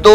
2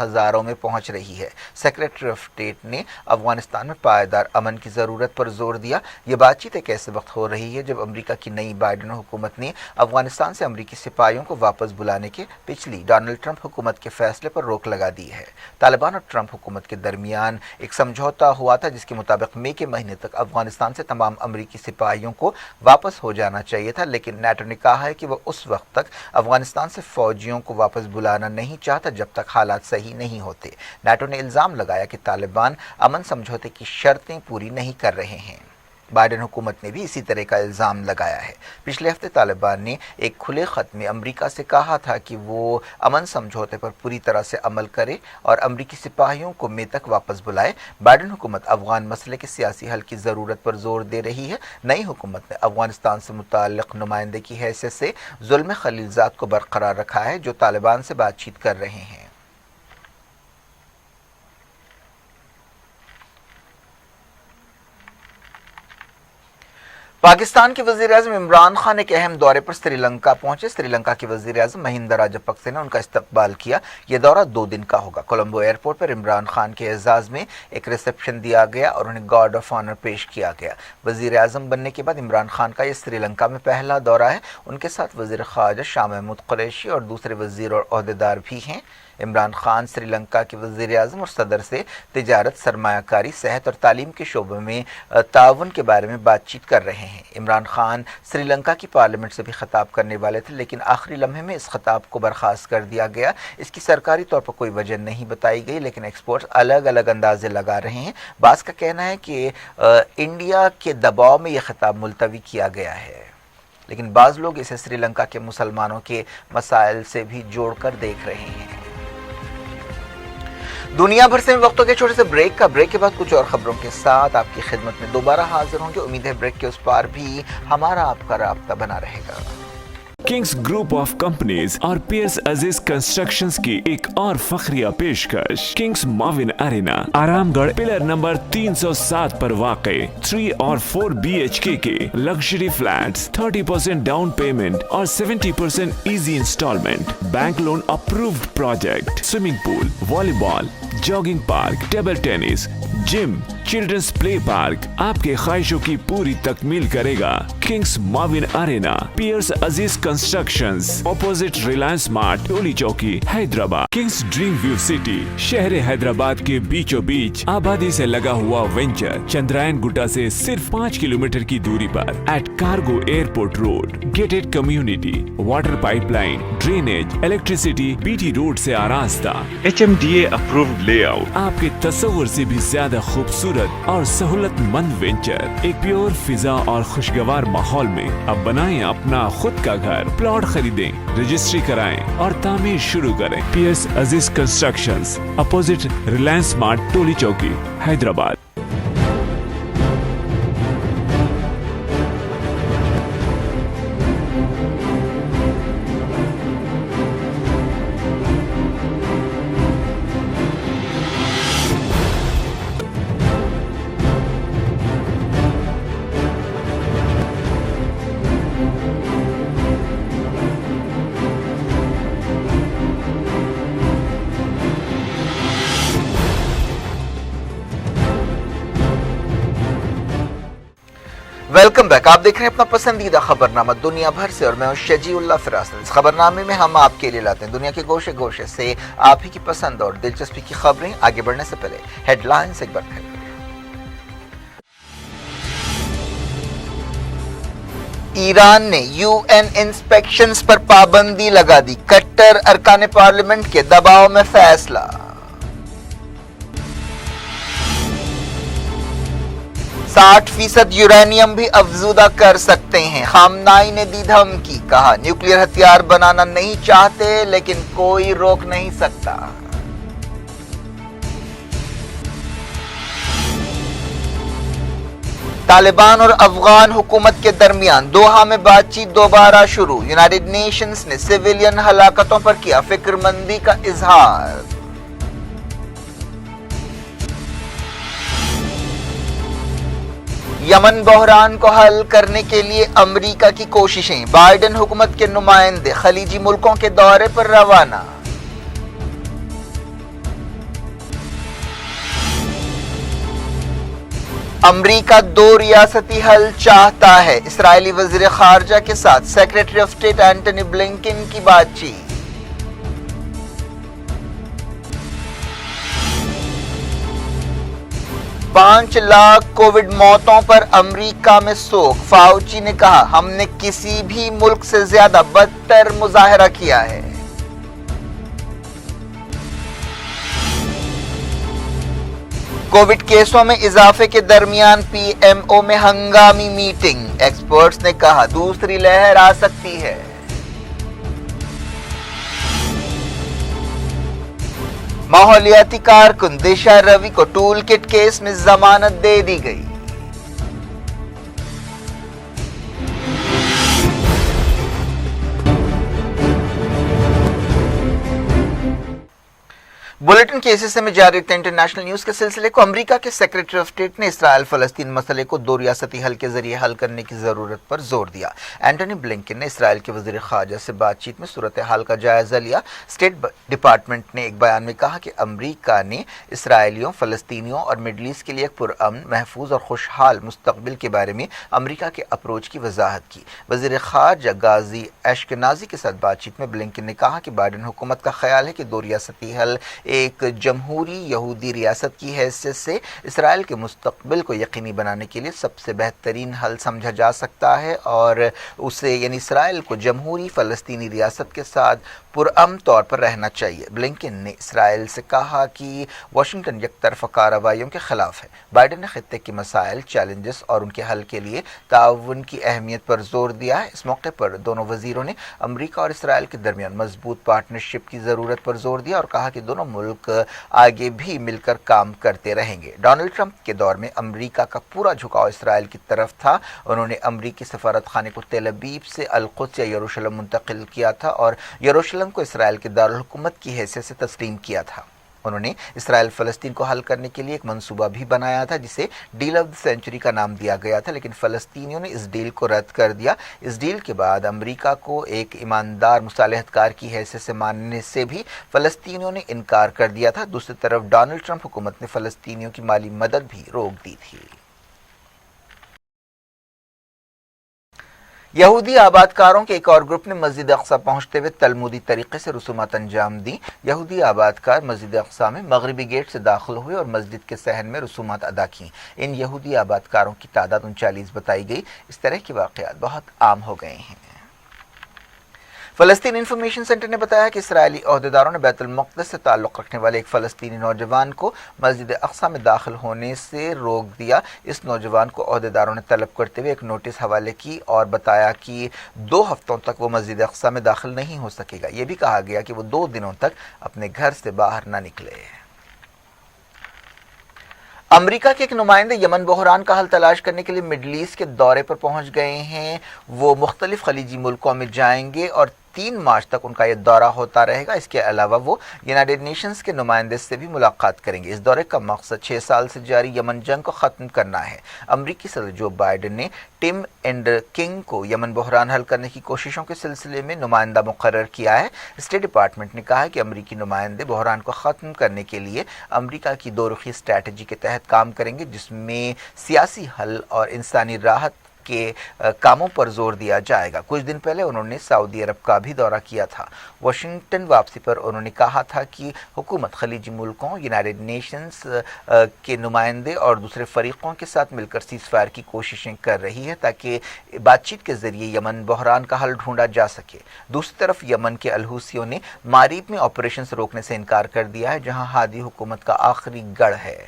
ہزاروں میں پہنچ رہی ہے۔ سیکریٹری آف اسٹیٹ نے افغانستان میں پائیدار امن کی ضرورت پر زور دیا۔ یہ بات چیت ایک ایسے وقت ہو رہی ہے جب امریکہ کی نئی بائیڈن حکومت نے افغانستان سے امریکی سپاہیوں کو واپس بلانے کے پچھلی ڈونلڈ ٹرمپ حکومت کے فیصلے پر روک لگا دی ہے۔ طالبان اور ٹرمپ حکومت کے درمیان ایک سمجھوتا ہوا تھا جس کے مطابق مئی کے مہینے تک افغانستان سے تمام امریکی سپاہیوں کو واپس ہو جانا چاہیے تھا، لیکن نیٹو نے کہا ہے کہ وہ اس وقت تک افغانستان سے فوجیوں کو واپس بلانا نہیں چاہتا جب تک حالات صحیح نہیں ہوتے۔ نیٹو نے الزام لگایا کہ طالبان امن سمجھوتے کی شرطیں پوری نہیں کر رہے ہیں۔ بائیڈن حکومت نے بھی اسی طرح کا الزام لگایا ہے۔ پچھلے ہفتے طالبان نے ایک کھلے خط میں امریکہ سے کہا تھا کہ وہ امن سمجھوتے پر پوری طرح سے عمل کرے اور امریکی سپاہیوں کو مئی تک واپس بلائے۔ بائیڈن حکومت افغان مسئلے کے سیاسی حل کی ضرورت پر زور دے رہی ہے۔ نئی حکومت نے افغانستان سے متعلق نمائندے کی حیثیت سے زلمے خلیلزاد کو برقرار رکھا ہے، جو طالبان سے بات چیت کر رہے ہیں۔ پاکستان کے وزیر اعظم عمران خان ایک اہم دورے پر سری لنکا پہنچے۔ سری لنکا کے وزیر اعظم مہندا راجپکسے نے ان کا استقبال کیا۔ یہ دورہ 2 دن کا ہوگا۔ کولمبو ایئرپورٹ پر عمران خان کے اعزاز میں ایک ریسیپشن دیا گیا اور انہیں گارڈ آف آنر پیش کیا گیا۔ وزیر اعظم بننے کے بعد عمران خان کا یہ سری لنکا میں پہلا دورہ ہے۔ ان کے ساتھ وزیر خارجہ شاہ محمود قریشی اور دوسرے وزیر اور عہدیدار بھی ہیں۔ عمران خان سری لنکا کے وزیر اعظم اور صدر سے تجارت، سرمایہ کاری، صحت اور تعلیم کے شعبوں میں تعاون کے بارے میں بات چیت کر رہے ہیں۔ عمران خان سری لنکا کی پارلیمنٹ سے بھی خطاب کرنے والے تھے، لیکن آخری لمحے میں اس خطاب کو برخاست کر دیا گیا۔ اس کی سرکاری طور پر کوئی وجہ نہیں بتائی گئی، لیکن ایکسپرٹس الگ الگ اندازے لگا رہے ہیں۔ بعض کا کہنا ہے کہ انڈیا کے دباؤ میں یہ خطاب ملتوی کیا گیا ہے، لیکن بعض لوگ اسے سری لنکا کے مسلمانوں کے مسائل سے بھی جوڑ کر دیکھ رہے ہیں۔ دنیا بھر سے وقتوں کے چھوٹے سے بریک کے بعد کچھ اور خبروں کے ساتھ آپ کی خدمت میں دوبارہ حاضر ہوں گے۔ امید ہے بریک کے اس پار بھی ہمارا آپ کا رابطہ بنا رہے گا۔ کنگز گروپ آف کمپنیز اور پیئرس عزیز کنسٹرکشنز کی ایک اور فخریہ پیشکش کنگز ماون ارینا آرام گڑھ پلر نمبر 307 پر واقع 3 اور 4 BHK کے لگژری فلیٹس 30% ڈاؤن پیمنٹ اور 70% easy installment, bank loan approved project, swimming pool, volleyball, jogging park, table tennis, gym, children's play park آپ کے خواہشوں کی پوری تکمیل کرے گا۔ کنگز ماون ارینا، پیئرس Aziz Constructions, opposite Reliance Mart, Toli Chowki, Hyderabad. Kings Dream View City, شہر حیدرآباد کے بیچوں بیچ آبادی سے لگا ہوا وینچر، چندرائن گٹا سے صرف 5 کلومیٹر کی دوری پر at cargo airport road, gated community, water pipeline, drainage, electricity, BT road سے آراستہ، HMDA اپرووڈ لے آؤٹ، آپ کے تصور سے بھی زیادہ خوبصورت اور سہولت مند وینچر، ایک پیور فضا اور خوشگوار ماحول میں اب بنائیں اپنا خود کا گھر۔ پلاٹ خریدیں، رجسٹری کرائیں اور تعمیر شروع کریں۔ Periods Aziz Constructions, opposite Reliance Mart, Toli Chowki, Hyderabad. Welcome back. آپ دیکھ رہے ہیں اپنا پسندیدہ خبرنامہ دنیا بھر سے اور میں ہوں شجیع اللہ فراست۔ اس خبرنامے میں ہم آپ کے لیے لاتے ہیں دنیا کے گوشے گوشے سے آپ ہی کی پسند اور دلچسپی کی خبریں۔ آگے بڑھنے سے پہلے ہیڈ لائنز ایک بار پھر۔ ایران نے UN انسپیکشنز پر پابندی لگا دی، کٹر ارکان پارلیمنٹ کے دباؤ میں فیصلہ۔ 60% یورینیم بھی افزودہ کر سکتے ہیں، خامنائی نے دی دھمکی، کہا نیوکلیئر ہتھیار بنانا نہیں چاہتے لیکن کوئی روک نہیں سکتا۔ طالبان اور افغان حکومت کے درمیان دوحہ میں بات چیت دوبارہ شروع، یونائیٹڈ نیشنز نے سویلین ہلاکتوں پر کیا فکر مندی کا اظہار۔ یمن بحران کو حل کرنے کے لیے امریکہ کی کوششیں، بائیڈن حکومت کے نمائندے خلیجی ملکوں کے دورے پر روانہ۔ امریکہ دو ریاستی حل چاہتا ہے، اسرائیلی وزیر خارجہ کے ساتھ secretary of state Antony Blinken کی بات چیت۔ 5 لاکھ کووڈ موتوں پر امریکہ میں سوگ، فاؤچی نے کہا ہم نے کسی بھی ملک سے زیادہ بدتر مظاہرہ کیا ہے۔ کووڈ کیسوں میں اضافے کے درمیان پی ایم او میں ہنگامی میٹنگ، ایکسپرٹس نے کہا دوسری لہر آ سکتی ہے۔ ماحولیاتی کارکن دشا روی کو ٹول کٹ کیس میں ضمانت دے دی گئی۔ بلیٹن کے حصے میں جاری انٹرنیشنل نیوز کے سلسلے کو امریکہ کے سیکریٹری آف اسٹیٹ نے اسرائیل فلسطین مسئلے کو دو ریاستی حل کے ذریعے حل کرنے کی ضرورت پر زور دیا۔ اینٹونی بلنکن نے اسرائیل کے وزیر خارجہ سے بات چیت میں صورتحال کا جائزہ لیا۔ اسٹیٹ ڈپارٹمنٹ نے ایک بیان میں کہا کہ امریکہ نے اسرائیلیوں، فلسطینیوں اور مڈل ایسٹ کے لیے ایک پرامن، محفوظ اور خوشحال مستقبل کے بارے میں امریکہ کے اپروچ کی وضاحت کی۔ وزیر خارجہ غازی اشکنازی کے ساتھ بات چیت میں بلنکن نے کہا کہ بائیڈن حکومت کا خیال ہے کہ دو ریاستی حل ایک جمہوری یہودی ریاست کی حیثیت سے اسرائیل کے مستقبل کو یقینی بنانے کے لیے سب سے بہترین حل سمجھا جا سکتا ہے اور اسے یعنی اسرائیل کو جمہوری فلسطینی ریاست کے ساتھ پرامن طور پر رہنا چاہیے۔ بلنکن نے اسرائیل سے کہا کہ واشنگٹن یک طرفہ کارروائیوں کے خلاف ہے۔ بائیڈن نے خطے کے مسائل، چیلنجز اور ان کے حل کے لیے تعاون کی اہمیت پر زور دیا ہے۔ اس موقع پر دونوں وزیروں نے امریکہ اور اسرائیل کے درمیان مضبوط پارٹنرشپ کی ضرورت پر زور دیا اور کہا کہ دونوں ملک آگے بھی مل کر کام کرتے رہیں گے۔ ڈونلڈ ٹرمپ کے دور میں امریکہ کا پورا جھکاؤ اسرائیل کی طرف تھا۔ انہوں نے امریکی سفارت خانے کو تیل ابیب سے القدس یا یروشلم منتقل کیا تھا اور یروشلم کو اسرائیل کے دارالحکومت کی حیثیت سے تسلیم کیا تھا۔ انہوں نے اسرائیل فلسطین کو حل کرنے کے لیے ایک منصوبہ بھی بنایا تھا جسے ڈیل آف دی سینچری کا نام دیا گیا تھا، لیکن فلسطینیوں نے اس ڈیل کو رد کر دیا۔ اس ڈیل کے بعد امریکہ کو ایک ایماندار مصالحت کار کی حیثیت سے ماننے سے بھی فلسطینیوں نے انکار کر دیا تھا۔ دوسری طرف ڈونلڈ ٹرمپ حکومت نے فلسطینیوں کی مالی مدد بھی روک دی تھی۔ یہودی آباد کاروں کے ایک اور گروپ نے مسجد اقصی پہنچتے ہوئے تلمودی طریقے سے رسومات انجام دیں۔ یہودی آباد کار مسجد اقصی میں مغربی گیٹ سے داخل ہوئے اور مسجد کے صحن میں رسومات ادا کیں۔ ان یہودی آباد کاروں کی تعداد 39 بتائی گئی۔ اس طرح کے واقعات بہت عام ہو گئے ہیں۔ فلسطین انفارمیشن سینٹر نے بتایا کہ اسرائیلی عہدیداروں نے بیت المقدس سے تعلق رکھنے والے ایک فلسطینی نوجوان کو مسجد اقصی میں داخل ہونے سے روک دیا۔ اس نوجوان کو عہدیداروں نے طلب کرتے ہوئے ایک نوٹس حوالے کی اور بتایا کہ 2 ہفتوں تک وہ مسجد اقصی میں داخل نہیں ہو سکے گا۔ یہ بھی کہا گیا کہ وہ 2 دنوں تک اپنے گھر سے باہر نہ نکلے۔ امریکہ کے ایک نمائندے یمن بحران کا حل تلاش کرنے کے لیے مڈل ایسٹ کے دورے پر پہنچ گئے ہیں۔ وہ مختلف خلیجی ملکوں میں جائیں گے اور 3 مارچ تک ان کا یہ دورہ ہوتا رہے گا۔ اس کے علاوہ وہ یونائیٹڈ نیشنز کے نمائندے سے بھی ملاقات کریں گے۔ اس دورے کا مقصد 6 سال سے جاری یمن جنگ کو ختم کرنا ہے۔ امریکی صدر جو بائیڈن نے ٹم اینڈر کنگ کو یمن بحران حل کرنے کی کوششوں کے سلسلے میں نمائندہ مقرر کیا ہے۔ اسٹیٹ ڈپارٹمنٹ نے کہا ہے کہ امریکی نمائندے بحران کو ختم کرنے کے لیے امریکہ کی 2 رخی اسٹریٹجی کے تحت کام کریں گے، جس میں سیاسی حل اور انسانی راحت کے کاموں پر زور دیا جائے گا۔ کچھ دن پہلے انہوں نے سعودی عرب کا بھی دورہ کیا تھا۔ واشنگٹن واپسی پر انہوں نے کہا تھا کہ حکومت خلیجی ملکوں، یونائیٹڈ نیشنز کے نمائندے اور دوسرے فریقوں کے ساتھ مل کر سیز فائر کی کوششیں کر رہی ہے تاکہ بات چیت کے ذریعے یمن بحران کا حل ڈھونڈا جا سکے۔ دوسری طرف یمن کے الحوثیوں نے ماریب میں آپریشنز روکنے سے انکار کر دیا ہے، جہاں ہادی حکومت کا آخری گڑھ ہے۔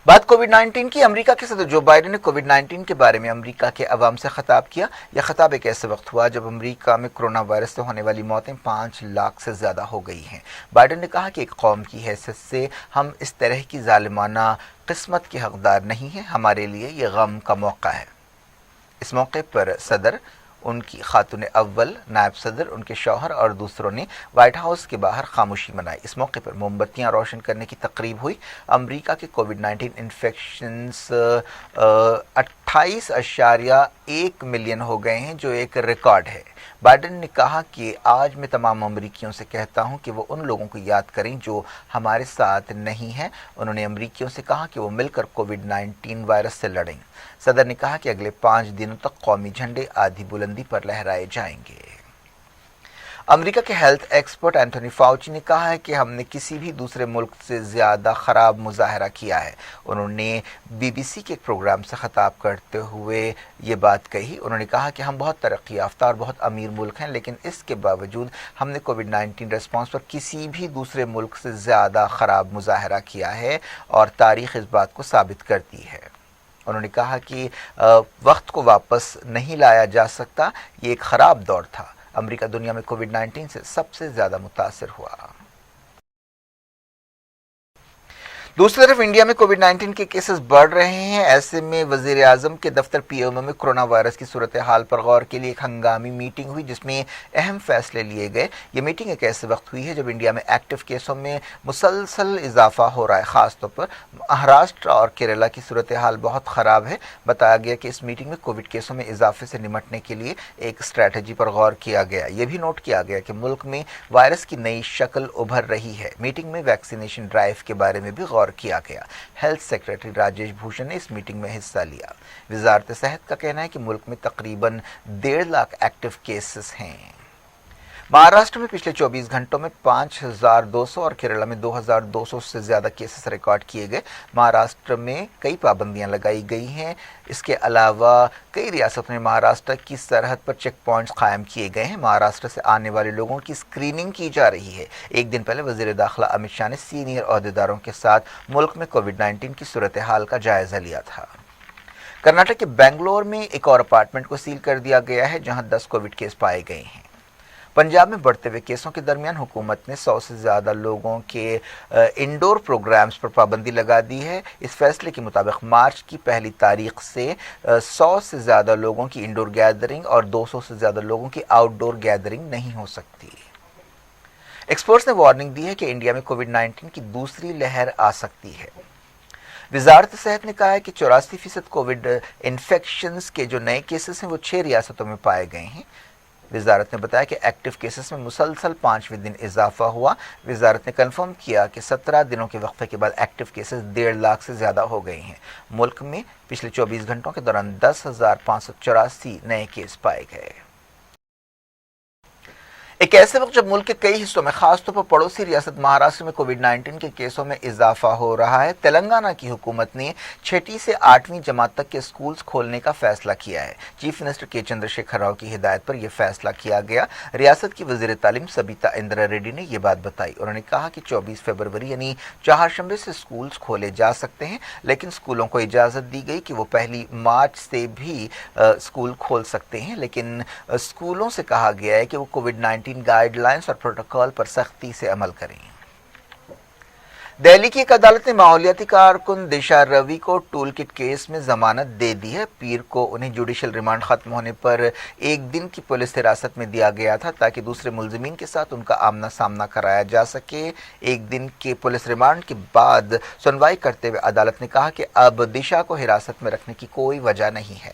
بات کووڈ 19 کی۔ امریکہ کے صدر جو بائیڈن نے کووڈ 19 کے بارے میں امریکہ کے عوام سے خطاب کیا۔ یہ خطاب ایک ایسے وقت ہوا جب امریکہ میں کرونا وائرس سے ہونے والی موتیں 5 لاکھ سے زیادہ ہو گئی ہیں۔ بائیڈن نے کہا کہ ایک قوم کی حیثیت سے ہم اس طرح کی ظالمانہ قسمت کے حقدار نہیں ہیں۔ ہمارے لیے یہ غم کا موقع ہے۔ اس موقع پر صدر ان کی خاتون اول، نائب صدر، ان کے شوہر اور دوسروں نے وائٹ ہاؤس کے باہر خاموشی منائی۔ اس موقع پر موم بتیاں روشن کرنے کی تقریب ہوئی۔ امریکہ کے کووڈ 19 انفیکشنز 28.1 ملین ہو گئے ہیں، جو ایک ریکارڈ ہے۔ بائیڈن نے کہا کہ آج میں تمام امریکیوں سے کہتا ہوں کہ وہ ان لوگوں کو یاد کریں جو ہمارے ساتھ نہیں ہیں۔ انہوں نے امریکیوں سے کہا کہ وہ مل کر کووڈ 19 وائرس سے لڑیں۔ صدر نے کہا کہ اگلے 5 دنوں تک قومی جھنڈے آدھی بلندی پر لہرائے جائیں گے۔ امریکہ کے ہیلتھ ایکسپرٹ اینتھونی فاؤچی نے کہا ہے کہ ہم نے کسی بھی دوسرے ملک سے زیادہ خراب مظاہرہ کیا ہے۔ انہوں نے بی بی سی کے ایک پروگرام سے خطاب کرتے ہوئے یہ بات کہی۔ انہوں نے کہا کہ ہم بہت ترقی یافتہ اور بہت امیر ملک ہیں، لیکن اس کے باوجود ہم نے کووڈ 19 ریسپانس پر کسی بھی دوسرے ملک سے زیادہ خراب مظاہرہ کیا ہے اور تاریخ اس بات کو ثابت کرتی ہے۔ انہوں نے کہا کہ وقت کو واپس نہیں لایا جا سکتا، یہ ایک خراب دور تھا۔ امریکہ دنیا میں کووڈ 19 سے سب سے زیادہ متاثر ہوا۔ دوسری طرف انڈیا میں کووڈ 19 کے کیسز بڑھ رہے ہیں۔ ایسے میں وزیر اعظم کے دفتر پی ایم او میں کرونا وائرس کی صورتحال پر غور کے لیے ایک ہنگامی میٹنگ ہوئی، جس میں اہم فیصلے لیے گئے۔ یہ میٹنگ ایک ایسے وقت ہوئی ہے جب انڈیا میں ایکٹیو کیسوں میں مسلسل اضافہ ہو رہا ہے۔ خاص طور پر مہاراشٹر اور کیرلا کی صورتحال بہت خراب ہے۔ بتایا گیا کہ اس میٹنگ میں کووڈ کیسوں میں اضافے سے نمٹنے کے لیے ایک اسٹریٹجی پر غور کیا گیا۔ یہ بھی نوٹ کیا گیا کہ ملک میں وائرس کی نئی شکل ابھر رہی ہے۔ میٹنگ میں ویکسینیشن ڈرائیو کے بارے میں بھی غور کیا گیا۔ ہیلتھ سیکرٹری راجیش بھوشن نے اس میٹنگ میں حصہ لیا۔ وزارت صحت کا کہنا ہے کہ ملک میں تقریباً 1.5 لاکھ ایکٹیو کیسز ہیں۔ مہاراشٹر میں پچھلے 24 گھنٹوں میں 5200 اور کیرلا میں 2200 سے زیادہ کیسز ریکارڈ کیے گئے۔ مہاراشٹر میں کئی پابندیاں لگائی گئی ہیں۔ اس کے علاوہ کئی ریاستوں میں مہاراشٹر کی سرحد پر چیک پوائنٹس قائم کیے گئے ہیں۔ مہاراشٹر سے آنے والے لوگوں کی اسکریننگ کی جا رہی ہے۔ ایک دن پہلے وزیر داخلہ امت شاہ نے سینئر عہدیداروں کے ساتھ ملک میں کووڈ 19 کی صورتحال کا جائزہ لیا تھا۔ کرناٹک کے بنگلور میں ایک اور اپارٹمنٹ کو سیل کر دیا گیا ہے، جہاں 10 کووڈ کیس پائے گئے ہیں۔ پنجاب میں بڑھتے ہوئے کیسوں کے درمیان حکومت نے 100 سے زیادہ لوگوں کے انڈور پروگرامز پر پابندی لگا دی ہے۔ اس فیصلے کے مطابق مارچ کی پہلی تاریخ سے 100 سے زیادہ لوگوں کی انڈور گیدرنگ اور 200 سے زیادہ لوگوں کی آؤٹ ڈور گیدرنگ نہیں ہو سکتی۔ ایکسپرٹس نے وارننگ دی ہے کہ انڈیا میں کووڈ 19 کی دوسری لہر آ سکتی ہے۔ وزارت صحت نے کہا ہے کہ 84% کووڈ انفیکشنز کے جو نئے کیسز ہیں وہ 6 ریاستوں میں پائے گئے ہیں۔ وزارت نے بتایا کہ ایکٹیو کیسز میں مسلسل 5ویں دن اضافہ ہوا۔ وزارت نے کنفرم کیا کہ 17 دنوں کے وقفے کے بعد ایکٹیو کیسز 1.5 لاکھ سے زیادہ ہو گئے ہیں۔ ملک میں پچھلے 24 گھنٹوں کے دوران 10,584 نئے کیس پائے گئے۔ ایک ایسے وقت جب ملک کے کئی حصوں میں خاص طور پر پڑوسی ریاست مہاراشٹر میں کووڈ 19 کے کیسوں میں اضافہ ہو رہا ہے، تلنگانہ کی حکومت نے 6 سے 8ویں جماعت تک کے اسکولز کھولنے کا فیصلہ کیا ہے۔ چیف منسٹر کے چندر شیکھر راؤ کی ہدایت پر یہ فیصلہ کیا گیا۔ ریاست کی وزیر تعلیم سبیتا اندرا ریڈی نے یہ بات بتائی۔ انہوں نے کہا کہ 24 فروری یعنی چہارشنبے سے اسکولز کھولے جا سکتے ہیں، لیکن اسکولوں کو اجازت دی گئی کہ وہ 1 مارچ سے بھی اسکول کھول سکتے ہیں، لیکن اسکولوں سے کہا گیا ہے کہ وہ کووڈ 19 گائیڈ لائنز اور پروٹوکول پر سختی سے عمل کریں۔ دہلی کی ایک عدالت نے ماحولیاتی کارکن دشا روی کو ٹول کٹ کیس میں ضمانت دے دی ہے۔ پیر کو انہیں جوڈیشل ریمانڈ ختم ہونے پر 1 دن کی پولیس حراست میں دیا گیا تھا تاکہ دوسرے ملزمین کے ساتھ ان کا آمنا سامنا کرایا جا سکے۔ 1 دن کے پولیس ریمانڈ کے بعد سنوائی کرتے ہوئے عدالت نے کہا کہ اب دشا کو حراست میں رکھنے کی کوئی وجہ نہیں ہے۔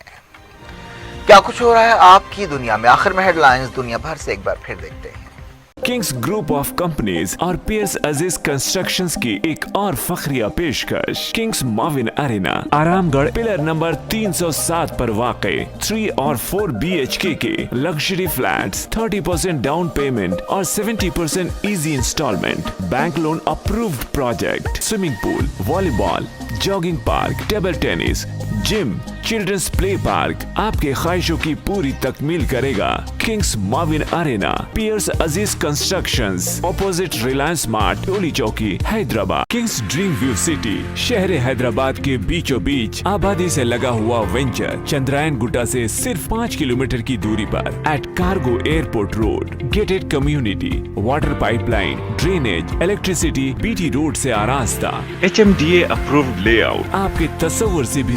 کیا کچھ ہو رہا ہے آپ کی دنیا میں؟ آخر میں ہیڈ لائنز دنیا بھر سے ایک بار پھر دیکھتے ہیں۔ کنگز گروپ آف کمپنیز اور پیئرس عزیز کنسٹرکشنز کی ایک اور فخریہ پیشکش، کنگز ماون ارینا، آرام گڑھ پلر نمبر 307 پر واقع 3 اور 4 BHK کے لگژری فلیٹس، 30% ڈاؤن پیمنٹ اور 70% easy installment, bank loan approved project, swimming pool, volleyball, jogging park, table tennis, gym, children's play park آپ کے خواہشوں کی پوری تکمیل کرے گا۔ کنگز ماون ارینا، پیئرس Aziz Constructions, opposite Reliance Mart, Toli Chowki, Hyderabad. Kings Dream View City, شہر حیدرآباد کے بیچوں بیچ آبادی سے لگا ہوا وینچر، چندرائن گٹا سے صرف 5 کلومیٹر کی دوری پر، at cargo airport road, gated community, water pipeline, drainage, electricity, BT road سے آراستہ، HMDA اپرووڈ لے آؤٹ، آپ کے تصور سے بھی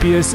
PS